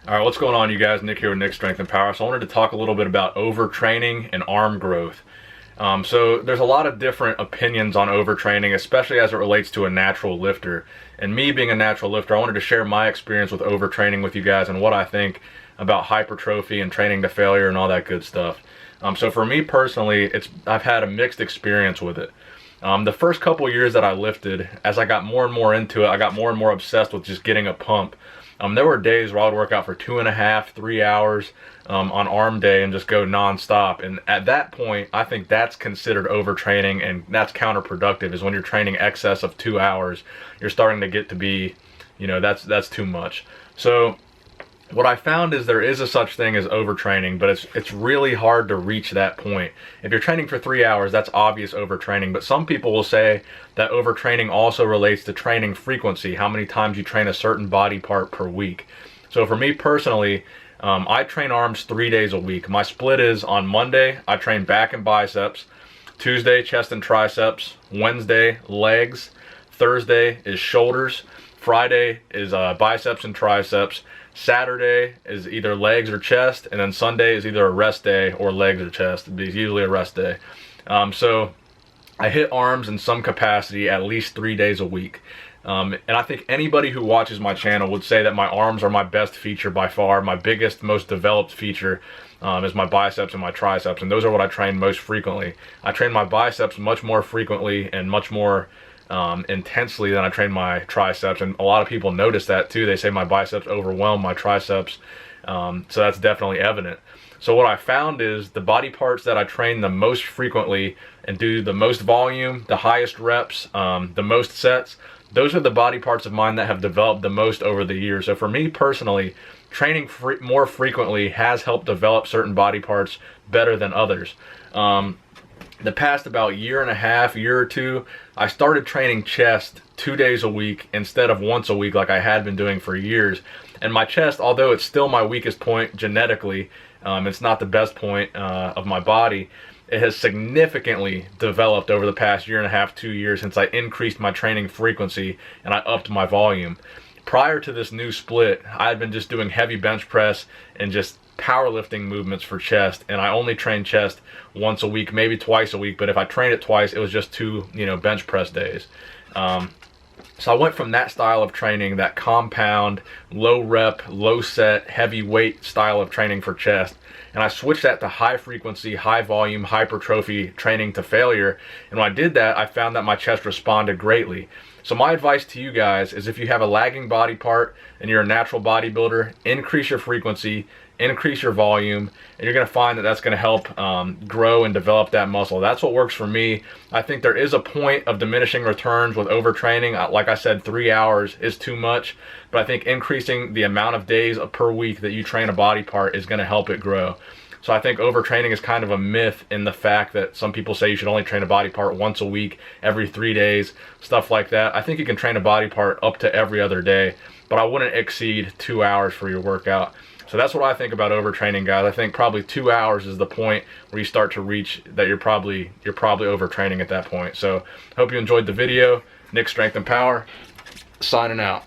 All right, what's going on, you guys? Nick here with Nick Strength and Power. So I wanted to talk a little bit about overtraining and arm growth. So there's a lot of different opinions on overtraining, especially as it relates to a natural lifter. And me being a natural lifter, I wanted to share my experience with overtraining with you guys and what I think about hypertrophy and training to failure and all that good stuff. So for me personally, I've had a mixed experience with it. The first couple years that I lifted, as I got more and more into it, I got more and more obsessed with just getting a pump. There were days where I would work out for 2.5, 3 hours on arm day and just go non-stop. And at that point, I think that's considered overtraining, and that's counterproductive, is when you're training excess of 2 hours, you're starting to get to be, that's too much. So what I found is there is a such thing as overtraining, but it's really hard to reach that point. If you're training for 3 hours, that's obvious overtraining, but some people will say that overtraining also relates to training frequency, how many times you train a certain body part per week. So for me personally, I train arms 3 days a week. My split is on Monday, I train back and biceps, Tuesday, chest and triceps, Wednesday, legs, Thursday is shoulders, Friday is biceps and triceps, Saturday is either legs or chest, and then Sunday is either a rest day or legs or chest. It's usually a rest day. So I hit arms in some capacity at least 3 days a week. And I think anybody who watches my channel would say that my arms are my best feature by far. My biggest, most developed feature is my biceps and my triceps, and those are what I train most frequently. I train my biceps much more frequently and much more intensely than I train my triceps, and a lot of people notice that too. They say my biceps overwhelm my triceps, so that's definitely evident. So what I found is the body parts that I train the most frequently and do the most volume, the highest reps, the most sets, those are the body parts of mine that have developed the most over the years. So for me personally, training more frequently has helped develop certain body parts better than others. The past about year and a half, year or two, I started training chest 2 days a week instead of once a week like I had been doing for years. And my chest, although it's still my weakest point genetically, it's not the best point of my body, it has significantly developed over the past year and a half, 2 years, since I increased my training frequency and I upped my volume. Prior to this new split, I had been just doing heavy bench press and just powerlifting movements for chest, and I only trained chest once a week, maybe twice a week, but if I trained it twice, it was just 2 bench press days. So I went from that style of training, that compound, low rep, low set, heavy weight style of training for chest, and I switched that to high frequency, high volume, hypertrophy training to failure. And when I did that, I found that my chest responded greatly. So my advice to you guys is, if you have a lagging body part and you're a natural bodybuilder, increase your frequency, increase your volume, and you're going to find that that's going to help grow and develop that muscle. That's what works for me. I think there is a point of diminishing returns with overtraining. Like I said, 3 hours is too much, but I think increasing the amount of days per week that you train a body part is going to help it grow. So I think overtraining is kind of a myth in the fact that some people say you should only train a body part once a week, every 3 days, stuff like that. I think you can train a body part up to every other day, but I wouldn't exceed 2 hours for your workout. So that's what I think about overtraining, guys. I think probably 2 hours is the point where you start to reach that you're probably overtraining at that point. So hope you enjoyed the video. Nick Strength and Power, signing out.